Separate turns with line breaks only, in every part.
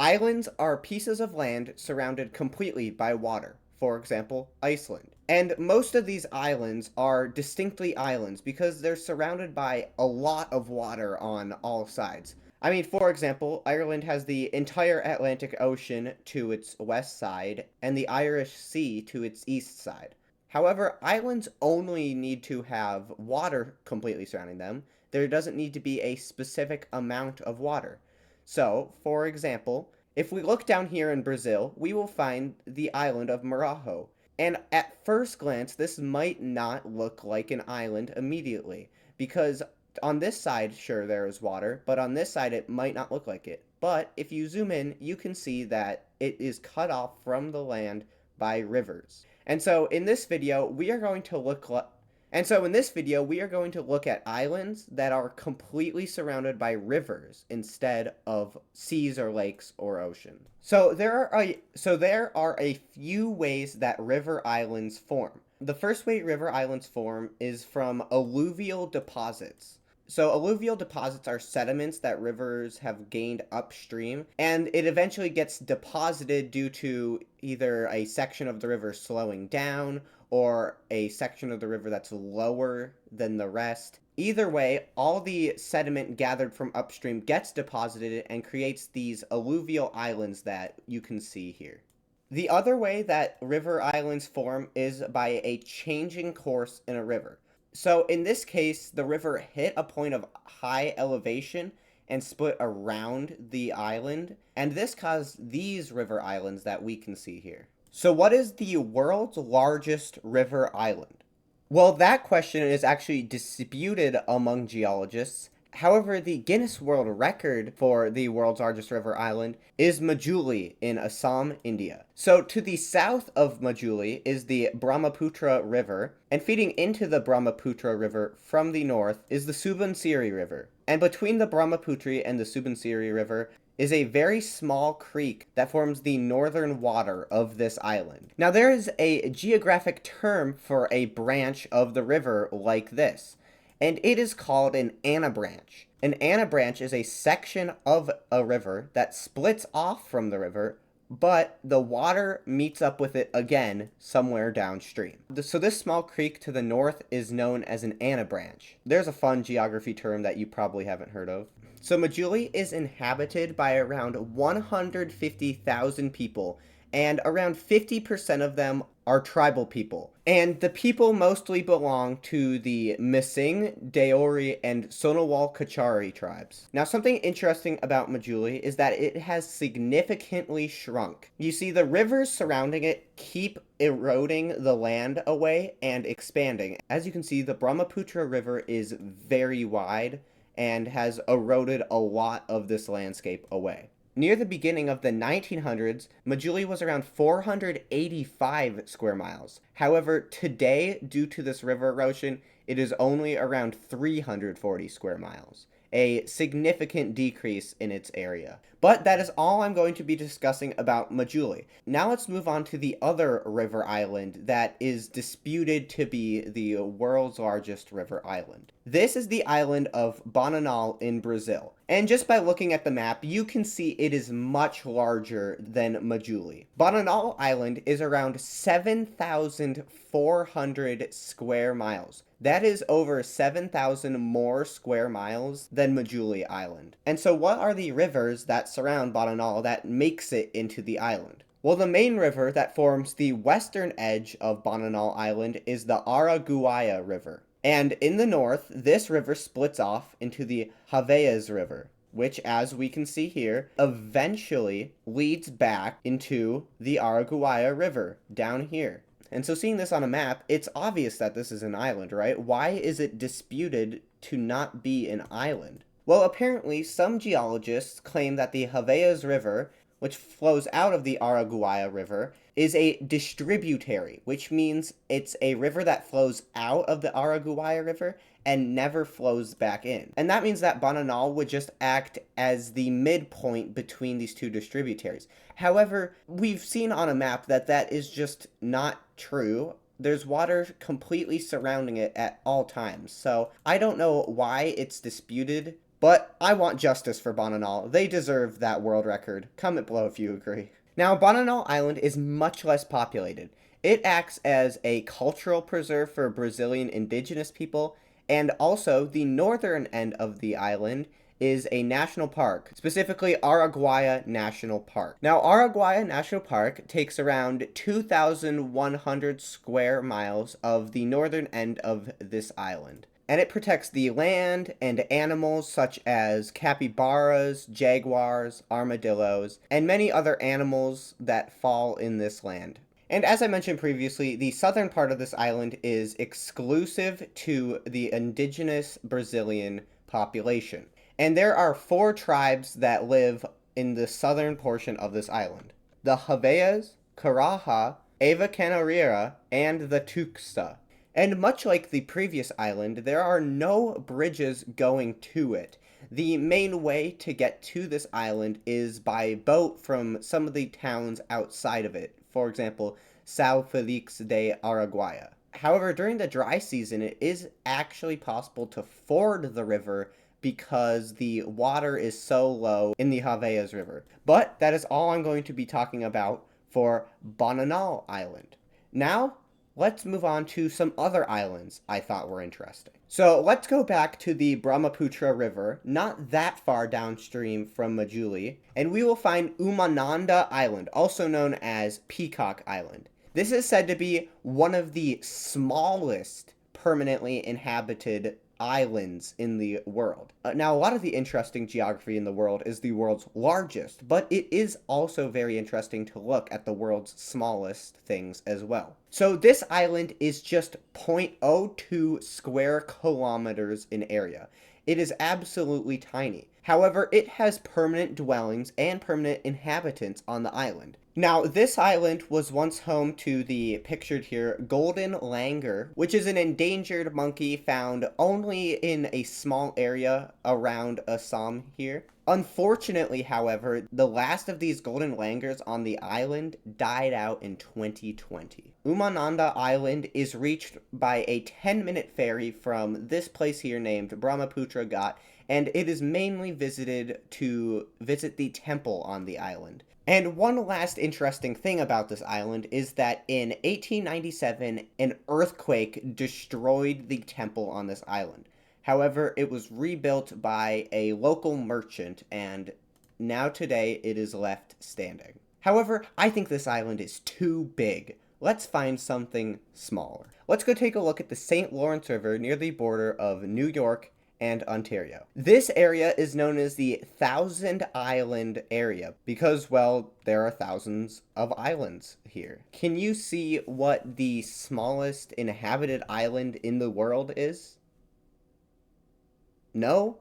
Islands are pieces of land surrounded completely by water. For example, Iceland. And most of these islands are distinctly islands because they're surrounded by a lot of water on all sides. I mean, for example, Ireland has the entire Atlantic Ocean to its west side and the Irish Sea to its east side. However, islands only need to have water completely surrounding them. There doesn't need to be a specific amount of water. So, for example, if we look down here in Brazil, we will find the island of Marajo. And at first glance, this might not look like an island immediately, because on this side, sure, there is water, but on this side, it might not look like it. But if you zoom in, you can see that it is cut off from the land by rivers. And so in this video, we are going to look at islands that are completely surrounded by rivers instead of seas or lakes or oceans. So there are a few ways that river islands form. The first way river islands form is from alluvial deposits. So alluvial deposits are sediments that rivers have gained upstream, and it eventually gets deposited due to either a section of the river slowing down or a section of the river that's lower than the rest. Either way, all the sediment gathered from upstream gets deposited and creates these alluvial islands that you can see here. The other way that river islands form is by a changing course in a river. So in this case, the river hit a point of high elevation and split around the island, and this caused these river islands that we can see here. So what is the world's largest river island? Well, that question is actually disputed among geologists. However, the Guinness World Record for the world's largest river island is Majuli in Assam, India. So to the south of Majuli is the Brahmaputra River, and feeding into the Brahmaputra River from the north is the Subansiri River. And between the Brahmaputra and the Subansiri River is a very small creek that forms the northern water of this island. Now there is a geographic term for a branch of the river like this, and it is called an anabranch. An anabranch is a section of a river that splits off from the river, but the water meets up with it again somewhere downstream. So this small creek to the north is known as an anabranch. There's a fun geography term that you probably haven't heard of. So Majuli is inhabited by around 150,000 people, and around 50% of them are tribal people. And the people mostly belong to the Mising, Deori, and Sonowal Kachari tribes. Now, something interesting about Majuli is that it has significantly shrunk. You see, the rivers surrounding it keep eroding the land away and expanding. As you can see, the Brahmaputra River is very wide and has eroded a lot of this landscape away. Near the beginning of the 1900s, Majuli was around 485 square miles. However, today, due to this river erosion, it is only around 340 square miles, a significant decrease in its area. But that is all I'm going to be discussing about Majuli. Now let's move on to the other river island that is disputed to be the world's largest river island. This is the island of Bananal in Brazil. And just by looking at the map, you can see it is much larger than Majuli. Bananal Island is around 7,400 square miles. That is over 7,000 more square miles than Majuli Island. And so what are the rivers that surround Bananal that makes it into the island? Well, the main river that forms the western edge of Bananal Island is the Araguaia River. And in the north, this river splits off into the Havaias River, which, as we can see here, eventually leads back into the Araguaia River down here. And so seeing this on a map, it's obvious that this is an island, right? Why is it disputed to not be an island? Well, apparently some geologists claim that the Havaias River, which flows out of the Araguaia River, is a distributary, which means it's a river that flows out of the Araguaia River and never flows back in. And that means that Bananal would just act as the midpoint between these two distributaries. However, we've seen on a map that that is just not true. There's water completely surrounding it at all times. So I don't know why it's disputed But I want justice for Bananal. They deserve that world record. Comment below if you agree. Now, Bananal Island is much less populated. It acts as a cultural preserve for Brazilian indigenous people, and also the northern end of the island is a national park, specifically Araguaia National Park. Now, Araguaia National Park takes around 2,100 square miles of the northern end of this island. And it protects the land and animals such as capybaras, jaguars, armadillos, and many other animals that fall in this land. And as I mentioned previously, the southern part of this island is exclusive to the indigenous Brazilian population. And there are 4 tribes that live in the southern portion of this island: the Havaias, Caraja, Ava Canarira, and the Tuxta. And much like the previous island, there are no bridges going to it. The main way to get to this island is by boat from some of the towns outside of it. For example, São Felix de Araguaia. However, during the dry season, it is actually possible to ford the river because the water is so low in the Havaias River. But that is all I'm going to be talking about for Bananal Island. Now, let's move on to some other islands I thought were interesting. So let's go back to the Brahmaputra River, not that far downstream from Majuli, and we will find Umananda Island, also known as Peacock Island. This is said to be one of the smallest permanently inhabited islands in the world. Now, a lot of the interesting geography in the world is the world's largest, but it is also very interesting to look at the world's smallest things as well. So this island is just 0.02 square kilometers in area. It is absolutely tiny. However, it has permanent dwellings and permanent inhabitants on the island. Now, this island was once home to the pictured here golden langur, which is an endangered monkey found only in a small area around Assam here. Unfortunately, however, the last of these golden langurs on the island died out in 2020. Umananda Island is reached by a 10-minute ferry from this place here named Brahmaputra Ghat, and it is mainly visited to visit the temple on the island. And one last interesting thing about this island is that in 1897, an earthquake destroyed the temple on this island. However, it was rebuilt by a local merchant, and now today it is left standing. However, I think this island is too big. Let's find something smaller. Let's go take a look at the St. Lawrence River near the border of New York and Ontario. This area is known as the Thousand Island area because, well, there are thousands of islands here. Can you see what the smallest inhabited island in the world is? No?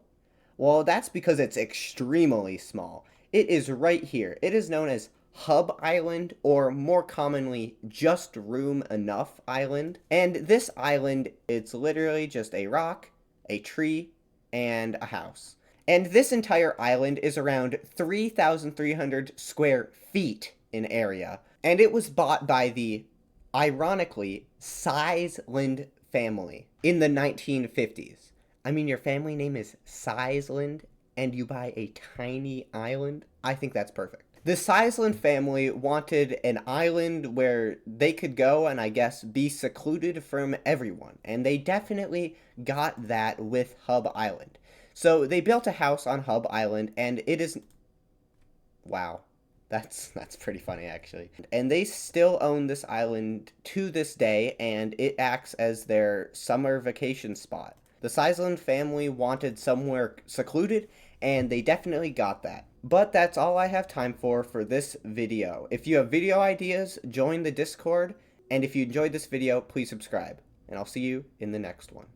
Well, that's because it's extremely small. It is right here. It is known as Hub Island, or more commonly, Just Room Enough Island. And this island, it's literally just a rock, a tree, and a house. And this entire island is around 3,300 square feet in area. And it was bought by the, ironically, Sizeland family in the 1950s. I mean, your family name is Sizeland, and you buy a tiny island? I think that's perfect. The Sizeland family wanted an island where they could go and I guess be secluded from everyone. And they definitely got that with Hub Island. So they built a house on Hub Island, and it is... Wow. That's pretty funny, actually. And they still own this island to this day, and it acts as their summer vacation spot. The Sizeland family wanted somewhere secluded, and they definitely got that. But that's all I have time for this video. If you have video ideas, join the Discord, and if you enjoyed this video, please subscribe. And I'll see you in the next one.